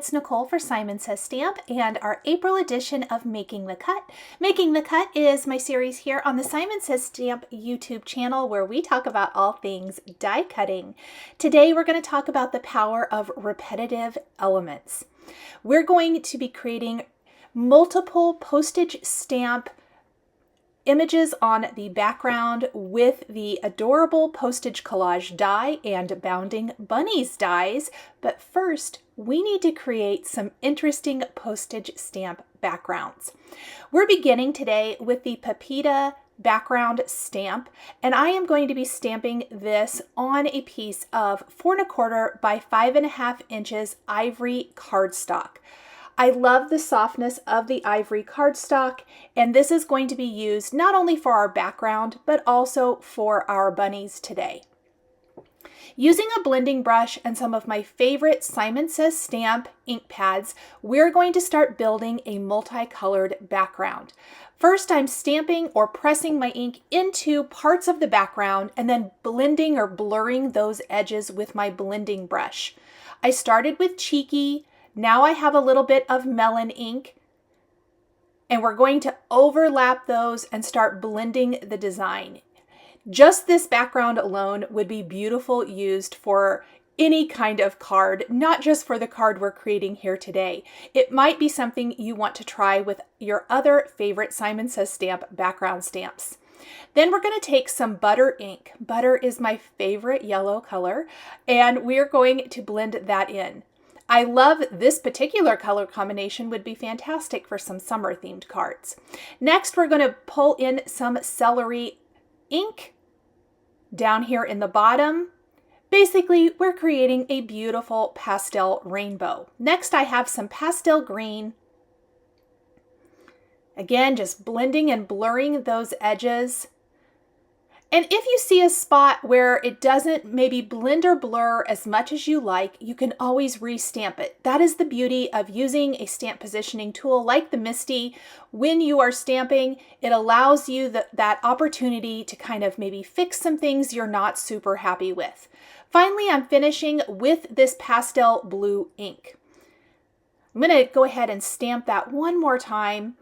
it's Nicole for Simon Says Stamp and our April edition of Making the Cut. Making the Cut is my series here on the Simon Says Stamp YouTube channel where we talk about all things die cutting. Today we're going to talk about the power of repetitive elements. We're going to be creating multiple postage stamp images on the background with the adorable Postage collage die and bounding bunnies dies. But first, we need to create some interesting postage stamp backgrounds. We're beginning today with the Pepita background stamp, and I am going to be stamping this on a piece of 4 1/4 by 5 1/2 inches ivory cardstock. I love the softness of the ivory cardstock, and this is going to be used not only for our background, but also for our bunnies today. Using a blending brush and some of my favorite Simon Says Stamp ink pads, we're going to start building a multicolored background. First, I'm stamping or pressing my ink into parts of the background and then blending or blurring those edges with my blending brush. I started with Cheeky. Now I have a little bit of MELON ink, and we're going to overlap those and start blending the design. Just this background alone would be beautiful used for any kind of card, not just for the card we're creating here today. It might be something you want to try with your other favorite Simon Says Stamp background stamps. Then we're going to take some butter ink. Butter is my favorite yellow color, and we're going to blend that in. I love this particular color combination, would be fantastic for some summer themed cards. Next, we're going to pull in some celery ink down here in the bottom. Basically, we're creating a beautiful pastel rainbow. Next, I have some pastel green. Again, just blending and blurring those edges. And if you see a spot where it doesn't maybe blend or blur as much as you like, you can always restamp it. That is the beauty of using a stamp positioning tool like the Misty. When you are stamping, it allows you that opportunity to kind of maybe fix some things you're not super happy with. Finally, I'm finishing with this pastel blue ink. I'm going to go ahead and stamp that one more time.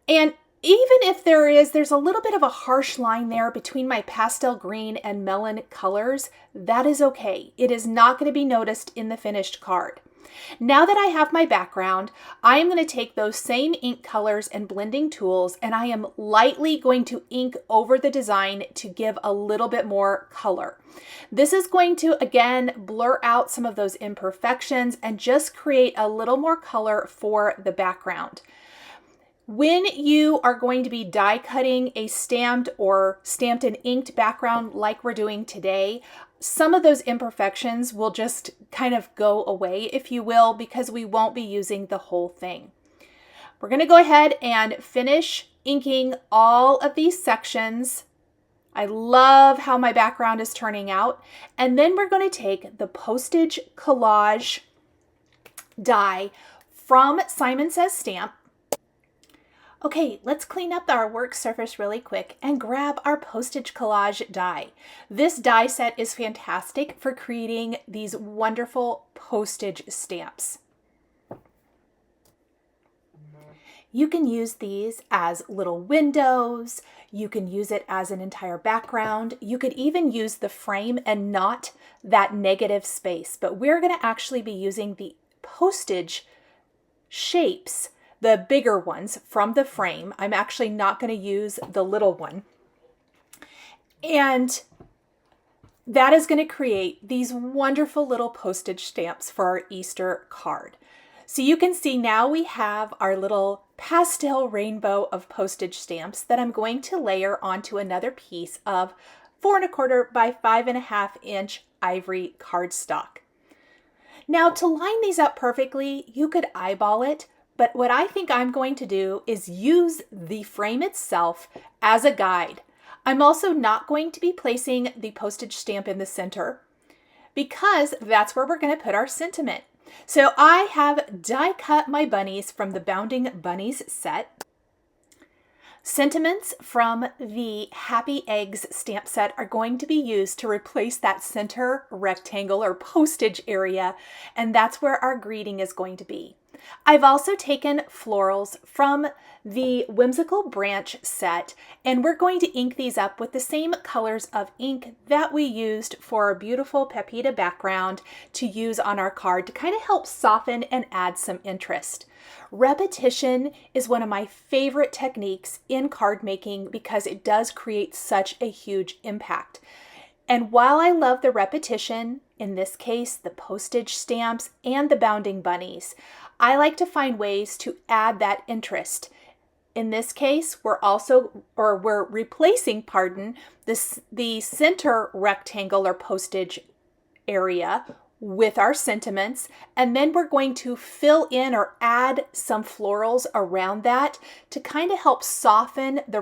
And even if there's a little bit of a harsh line there between my pastel green and melon colors, that is okay. It is not going to be noticed in the finished card. Now that I have my background, I am going to take those same ink colors and blending tools, and I am lightly going to ink over the design to give a little bit more color. This is going to, again, blur out some of those imperfections and just create a little more color for the background. When you are going to be die cutting a stamped or stamped and inked background like we're doing today, some of those imperfections will just kind of go away, if you will, because we won't be using the whole thing. We're going to go ahead and finish inking all of these sections. I love how my background is turning out. And then we're going to take the Postage collage die from Simon Says Stamp. Okay, let's clean up our work surface really quick and grab our Postage collage die. This die set is fantastic for creating these wonderful postage stamps. You can use these as little windows. You can use it as an entire background. You could even use the frame and not that negative space, but we're going to actually be using the postage shapes, the bigger ones from the frame. I'm actually not going to use the little one. And that is going to create these wonderful little postage stamps for our Easter card. So you can see now we have our little pastel rainbow of postage stamps that I'm going to layer onto another piece of 4 1/4 by 5 1/2 inch ivory cardstock. Now, to line these up perfectly, you could eyeball it, but what I think I'm going to do is use the frame itself as a guide. I'm also not going to be placing the postage stamp in the center because that's where we're going to put our sentiment. So I have die cut my bunnies from the Bounding Bunnies set. Sentiments from the Happy Eggs stamp set are going to be used to replace that center rectangle or postage area, and that's where our greeting is going to be. I've also taken florals from the Whimsical branch set, and we're going to ink these up with the same colors of ink that we used for our beautiful Pepita background to use on our card to kind of help soften and add some interest. Repetition is one of my favorite techniques in card making because it does create such a huge impact. And while I love the repetition, in this case, the postage stamps and the bounding bunnies, I like to find ways to add that interest. In this case, we're replacing, the center rectangle or postage area with our sentiments, and then we're going to fill in or add some florals around that to kind of help soften the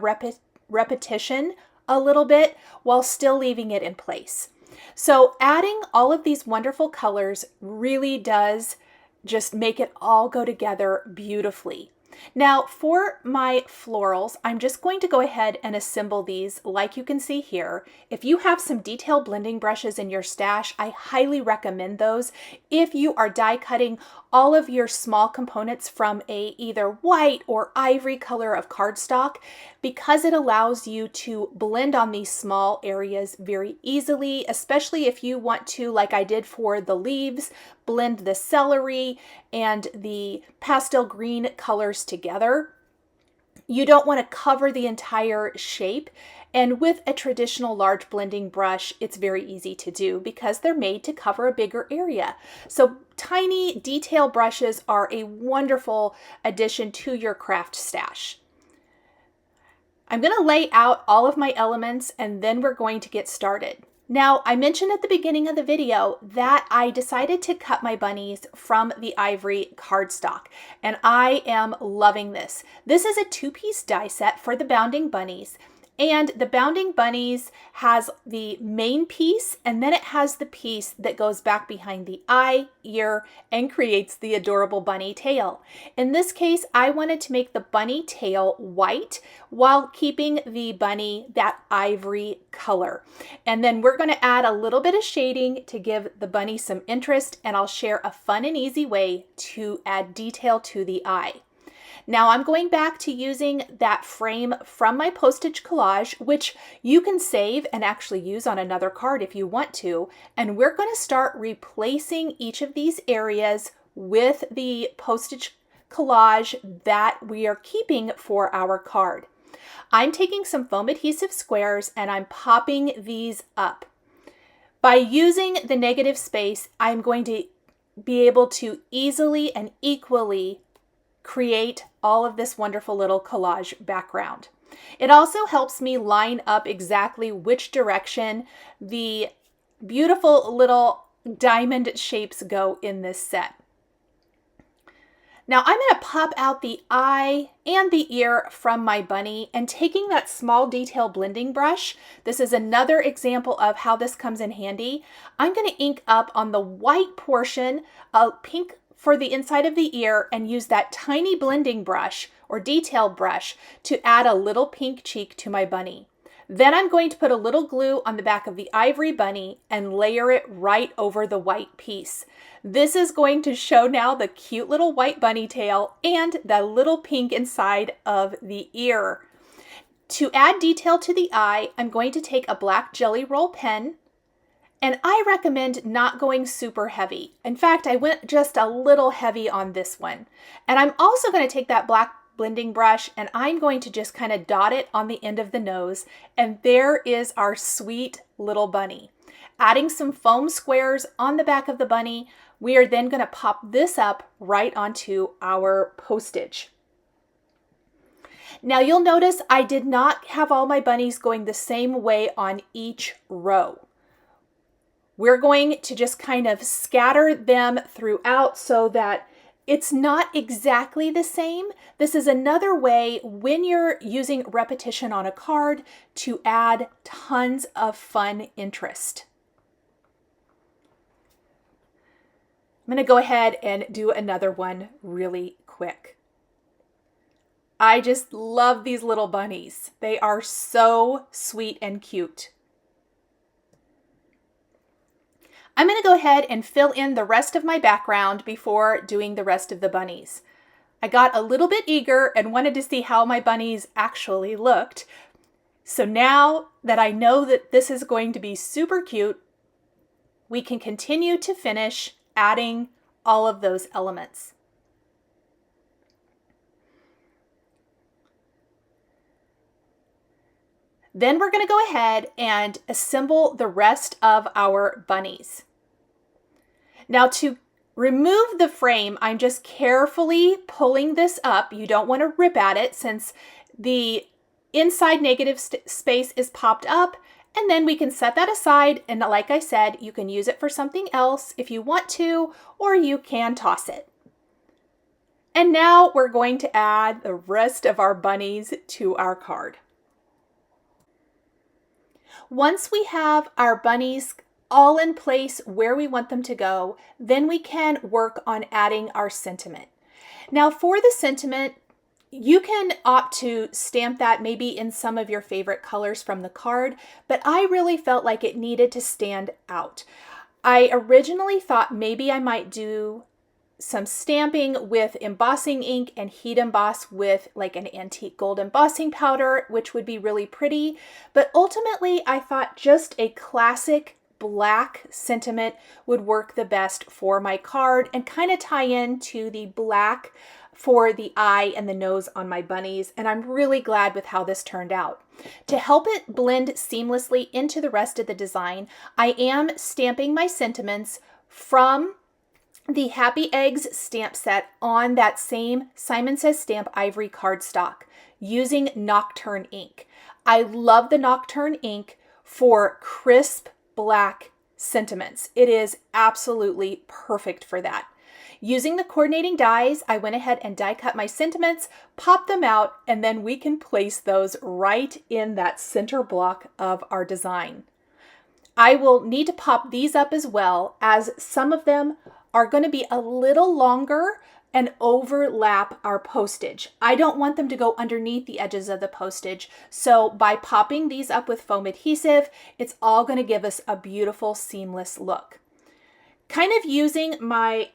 repetition a little bit while still leaving it in place. So adding all of these wonderful colors really does just make it all go together beautifully. Now for my florals, I'm just going to go ahead and assemble these like you can see here. If you have some detail blending brushes in your stash, I highly recommend those. If you are die cutting all of your small components from a either white or ivory color of cardstock, because it allows you to blend on these small areas very easily, especially if you want to, like I did for the leaves, blend the celery and the pastel green colors together. You don't want to cover the entire shape, and with a traditional large blending brush, it's very easy to do because they're made to cover a bigger area. So tiny detail brushes are a wonderful addition to your craft stash. I'm going to lay out all of my elements and then we're going to get started. Now, I mentioned at the beginning of the video that I decided to cut my bunnies from the ivory cardstock, and I am loving this. This is a two-piece die set for the bounding bunnies, and the bounding bunnies has the main piece, and then it has the piece that goes back behind the eye, ear, and creates the adorable bunny tail. In this case, I wanted to make the bunny tail white while keeping the bunny that ivory color. And then we're going to add a little bit of shading to give the bunny some interest, and I'll share a fun and easy way to add detail to the eye. Now I'm going back to using that frame from my Postage collage, which you can save and actually use on another card if you want to. And we're going to start replacing each of these areas with the Postage collage that we are keeping for our card. I'm taking some foam adhesive squares and I'm popping these up. By using the negative space, I'm going to be able to easily and equally create all of this wonderful little collage background. It also helps me line up exactly which direction the beautiful little diamond shapes go in this set. Now I'm going to pop out the eye and the ear from my bunny, and taking that small detail blending brush, this is another example of how this comes in handy. I'm going to ink up on the white portion a pink for the inside of the ear and use that tiny blending brush or detail brush to add a little pink cheek to my bunny. Then I'm going to put a little glue on the back of the ivory bunny and layer it right over the white piece. This is going to show now the cute little white bunny tail and the little pink inside of the ear. To add detail to the eye, I'm going to take a black Jelly Roll pen, and I recommend not going super heavy. In fact, I went just a little heavy on this one. And I'm also going to take that black blending brush and I'm going to just kind of dot it on the end of the nose. And there is our sweet little bunny. Adding some foam squares on the back of the bunny, we are then going to pop this up right onto our postage. Now you'll notice I did not have all my bunnies going the same way on each row. We're going to just kind of scatter them throughout so that it's not exactly the same. This is another way when you're using repetition on a card to add tons of fun interest. I'm going to go ahead and do another one really quick. I just love these little bunnies. They are so sweet and cute. I'm going to go ahead and fill in the rest of my background before doing the rest of the bunnies. I got a little bit eager and wanted to see how my bunnies actually looked. So now that I know that this is going to be super cute, we can continue to finish adding all of those elements. Then we're going to go ahead and assemble the rest of our bunnies. Now to remove the frame, I'm just carefully pulling this up. You don't want to rip at it since the inside negative space is popped up, and then we can set that aside. And like I said, you can use it for something else if you want to, or you can toss it. And now we're going to add the rest of our bunnies to our card. Once we have our bunnies all in place where we want them to go, then we can work on adding our sentiment. Now for the sentiment, you can opt to stamp that maybe in some of your favorite colors from the card, but I really felt like it needed to stand out. I originally thought maybe I might do some stamping with embossing ink and heat emboss with like an antique gold embossing powder, which would be really pretty. But ultimately, I thought just a classic black sentiment would work the best for my card and kind of tie in to the black for the eye and the nose on my bunnies. And I'm really glad with how this turned out. To help it blend seamlessly into the rest of the design, I am stamping my sentiments from the Happy Eggs stamp set on that same Simon Says Stamp ivory cardstock using Nocturne ink. I love the Nocturne ink for crisp black sentiments. It is absolutely perfect for that. Using the coordinating dies, I went ahead and die cut my sentiments, popped them out, and then we can place those right in that center block of our design. I will need to pop these up as well, as some of them are going to be a little longer and overlap our postage. I don't want them to go underneath the edges of the postage. So by popping these up with foam adhesive, it's all going to give us a beautiful seamless look. Kind of using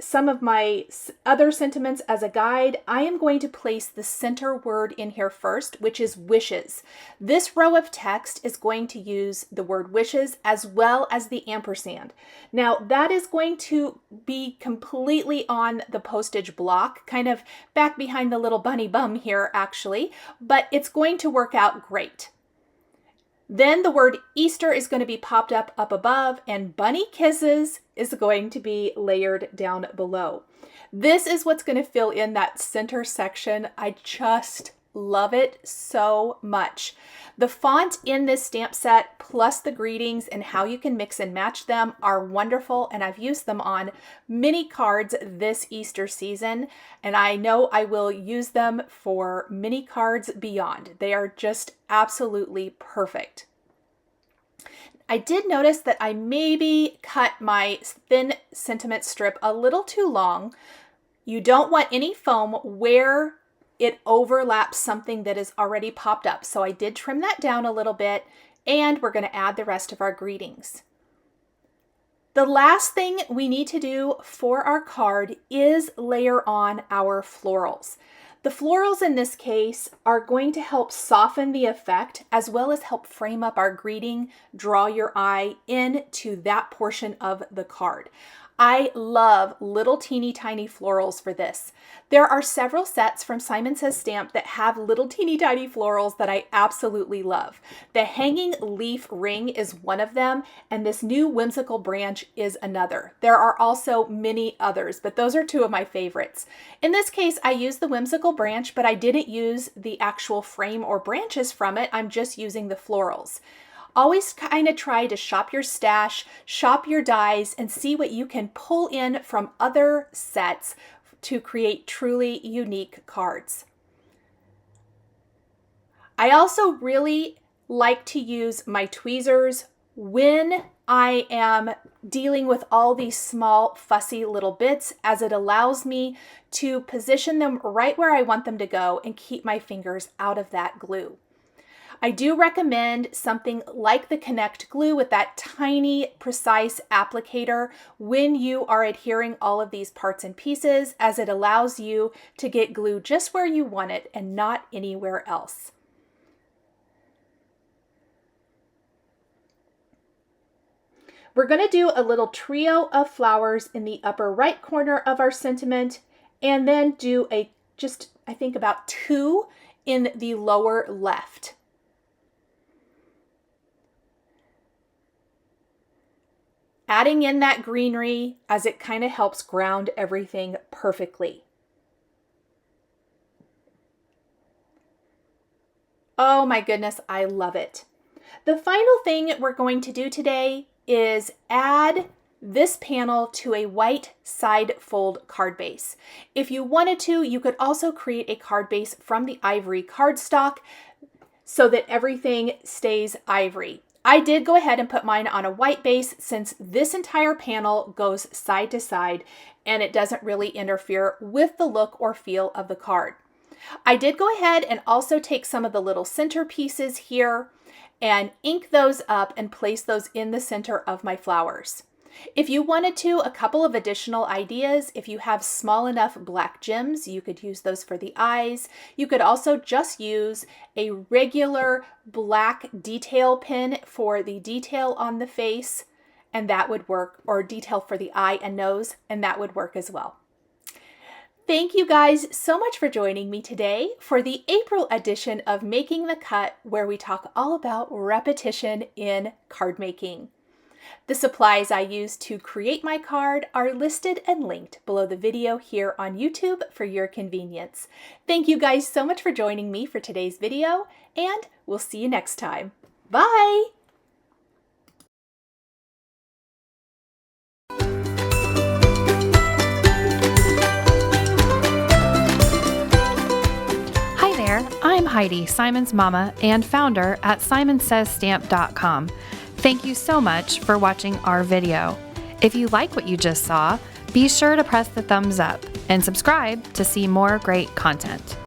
some of my other sentiments as a guide, I am going to place the center word in here first, which is wishes. This row of text is going to use the word wishes as well as the ampersand. Now that is going to be completely on the postage block, kind of back behind the little bunny bum here actually, but it's going to work out great. Then the word Easter is going to be popped up above, and Bunny Kisses is going to be layered down below. This is what's going to fill in that center section. I just love it so much. The font in this stamp set, plus the greetings and how you can mix and match them, are wonderful, and I've used them on many cards this Easter season, and I know I will use them for many cards beyond. They are just absolutely perfect. I did notice that I maybe cut my thin sentiment strip a little too long. You don't want any foam where it overlaps something that is already popped up. So I did trim that down a little bit, and we're going to add the rest of our greetings. The last thing we need to do for our card is layer on our florals. The florals in this case are going to help soften the effect as well as help frame up our greeting, draw your eye into that portion of the card. I love little teeny tiny florals for this. There are several sets from Simon Says Stamp that have little teeny tiny florals that I absolutely love. The hanging leaf ring is one of them, and this new Whimsical branch is another. There are also many others, but those are two of my favorites. In this case, I used the Whimsical branch, but I didn't use the actual frame or branches from it. I'm just using the florals. Always kind of try to shop your stash, shop your dies, and see what you can pull in from other sets to create truly unique cards. I also really like to use my tweezers when I am dealing with all these small fussy little bits, as it allows me to position them right where I want them to go and keep my fingers out of that glue. I do recommend something like the Connect glue with that tiny, precise applicator when you are adhering all of these parts and pieces, as it allows you to get glue just where you want it and not anywhere else. We're going to do a little trio of flowers in the upper right corner of our sentiment, and then do I think about 2 in the lower left. Adding in that greenery as it kind of helps ground everything perfectly. Oh my goodness, I love it. The final thing we're going to do today is add this panel to a white side fold card base. If you wanted to, you could also create a card base from the ivory cardstock so that everything stays ivory. I did go ahead and put mine on a white base, since this entire panel goes side to side and it doesn't really interfere with the look or feel of the card. I did go ahead and also take some of the little center pieces here and ink those up and place those in the center of my flowers. If you wanted to, a couple of additional ideas: if you have small enough black gems, you could use those for the eyes. You could also just use a regular black detail pin for the detail on the face, and that would work, or detail for the eye and nose, and that would work as well. Thank you guys so much for joining me today for the April edition of Making the Cut, where we talk all about repetition in card making. The supplies I used to create my card are listed and linked below the video here on YouTube for your convenience. Thank you guys so much for joining me for today's video, and we'll see you next time. Bye! Hi there, I'm Heidi, Simon's mama and founder at simonsaysstamp.com. Thank you so much for watching our video. If you like what you just saw, be sure to press the thumbs up and subscribe to see more great content.